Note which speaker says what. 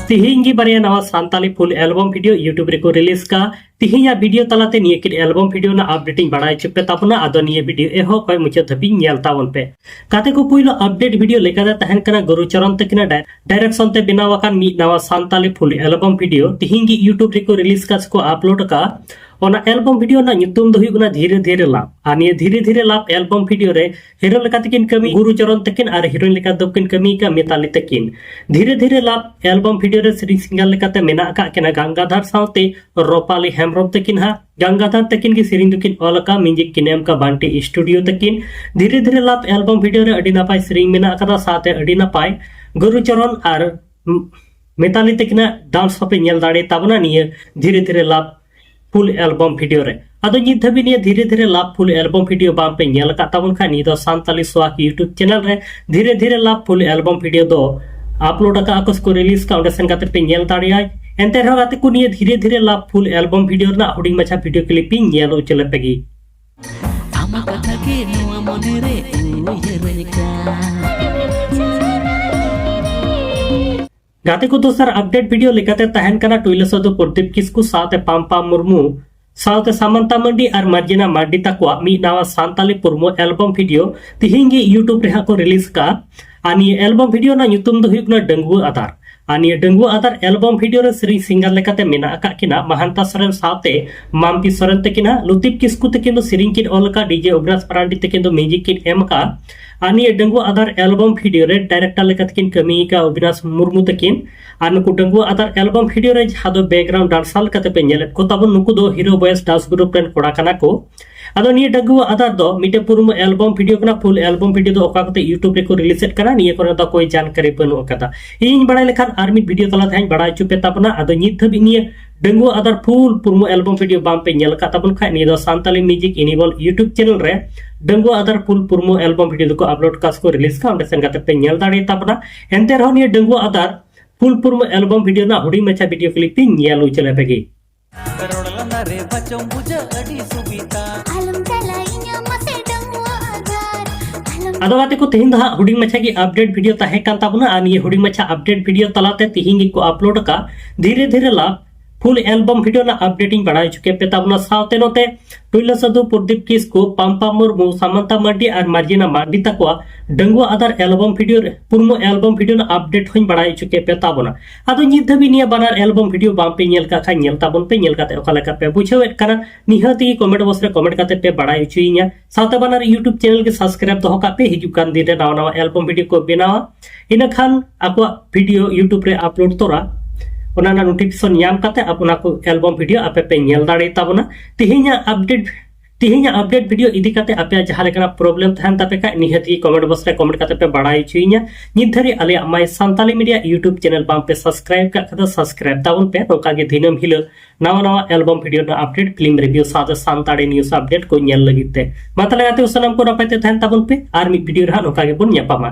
Speaker 1: तिहिंगी बारिया नवा Santali full album video YouTube रे को रिलीज का तिहिंया वीडियो तलाते निये किन एल्बम वीडियो ना अपडेटिंग बाड़ाय चुपे तापना आदो निये वीडियो एहो कोय मुचे धबी नेल तावन पे काते को पुइलो अपडेट वीडियो लेकादा तहन कना गुरुचरण तकिना डायरेक्शन ते बनावाकान मी नवा सांताली फुल एल्बम वीडियो तिहिंगी यूट्यूब रे को रिलीज का को अपलोड का ओना एल्बम वीडियो ना nyutum do huyugna धीरे धीरे लाभ आनी धीरे धीरे लाभ एल्बम वीडियो रे हीरो लेका तकिन कमी गुरुचरण तकिन आर हीरोइन लेका दकिन कमी का मिताली तकिन धीरे धीरे लाभ एल्बम वीडियो रे श्री सिंगल लेका ते मेना का केना गंगाधर साउते रोपाली हेमरम तकिन हा गंगाधर तकिन की सिरिंग दकिन ओलका म्यूजिक किनेम का बांटी स्टूडियो तकिन धीरे धीरे लाभ एल्बम वीडियो रे अडी नापाय सिरिंग मेना कदा साथे अडी नापाय गुरुचरण आर मिताली तकिना डांस होपे नेल दाड़े ताबना निये धीरे धीरे लाभ फुल एल्बम वीडियो रे अदो नित धबी निये धीरे धीरे लाभ फुल एल्बम वीडियो बाम पे नेल का ताबन खा नि दो सांताली स्वाक यूट्यूब चैनल रे धीरे धीरे लाभ फुल एल्बम वीडियो दो अपलोड का आकस को रिलीज का ऑडिशन काते पे नेल दाड़ियाय एंते रह गाते को निये धीरे धीरे लाभ फुल एल्बम वीडियो ना हुडिंग मछा वीडियो क्लिपिंग नेल उचले पेगी आमा कथा के नुवा मने रे गाते को दोसर अपडेट वीडियो लेकाते तहन कना टुइला सदो प्रदीप किस्कु साथे पाम्पा मुर्मू साथे सामंता मंडी और मार्जिना मार्डी तकवा मी नावा सांताली पुरमो एल्बम वीडियो तिहिंगी यूट्यूब रे को रिलीज का आनी एल्बम वीडियो ना nyutum दो हुयुकना डंगुआ आधार आनी डंगुआ आधार एल्बम वीडियो रे श्री सिंगर लेकाते मेना का किना महंता सरन साथे मामपी सरन तकिना लुतिप किस्कु तकिन दो सिरिंग किन ओलका डीजे अग्रास परांडी तकिन दो म्यूजिक किन एम का आनी डंगुआ आधार एल्बम वीडियो रे डायरेक्टर लेकाते किन कमी का अविनाश मुर्मू तकिन आर नुकु डंगुआ आधार एल्बम वीडियो रे जहां दो बैकग्राउंड डांसर कते पे नेलेत को ताबन नुकु दो हीरो बॉयज डांस ग्रुप रेन कोड़ा कना को आदो निये डंगुआ आधार दो मिटे पुरुम एल्बम वीडियो कना फुल एल्बम वीडियो दो ओका कते यूट्यूब रे को रिलीज एट कना निये कोना दा कोई जानकारी बनु कदा इन बड़ाय लेखान आर मी वीडियो तला थाइन बड़ाय चुपे तापना आदो नित धबि निये डंगुआ आधार फुल पुरुम एल्बम वीडियो बाम पे नेल का ताबन खाय नि दो Santali music enable YouTube channel रे डंगुआ आधार फुल पुरुम एल्बम वीडियो को अपलोड कास को रिलीज का ऑडिशन काते पे नेल दाड़े तापना एंते रहो निये डंगुआ आधार फुल पुरुम एल्बम वीडियो ना हुडी मचा वीडियो क्लिपिंग नेल उचले पेगी आदो गाते को तेहिं दा हुडी मचा की अपडेट वीडियो ताहे कान ताबना आन ये हुडी मचा अपडेट वीडियो तलाते तिहिंगी को अपलोड का धीरे धीरे लाभ फुल एल्बम वीडियो ना अपडेटिंग बढ़ाई चुके पे ताबना सावते नोते टुइला सदु प्रदीप किस्कु पाम्पा मुर्मू सामंता मंडी और मार्जिना मार्डी तकवा डंगुआ Adhar album video पुरमो album video ना अपडेट होइन बढ़ाई चुके पे ताबना आदो नित धबि निया बानार एल्बम वीडियो बाम पे नेल का खा नेल ताबन पे नेल काते ओका लेका पे बुझेवेत काना निहाती कमेंट बॉक्स रे कमेंट काते पे बढ़ाई चुइया साथे बानार यूट्यूब चैनल के सब्सक्राइब दो का पे हिजु कान दिन रे नवा नवा एल्बम वीडियो को बनावा इना खान आपवा वीडियो यूट्यूब रे अपलोड तोरा ओना ना नोटिफिकेशन याम काते अपना को एल्बम वीडियो आपे पे नेल दाड़े ताबना तिहिंया अपडेट वीडियो इदी काते आपे जहां लेकना प्रॉब्लम थान तापे का निहती कमेंट बॉक्स रे कमेंट काते पे बढ़ाई चुइया नित धरी आले my Santali media YouTube channel बाम पे सब्सक्राइब का खदा सब्सक्राइब ताबन पे नोका के दिनम हिलो नवा नवा एल्बम वीडियो ना अपडेट फिल्म रिव्यू साथे सांताली न्यूज़ अपडेट को नेल लगिते माता लगाते उसनम को नपाते थान ताबन पे आर मी वीडियो रहा नोका के बन यापामा।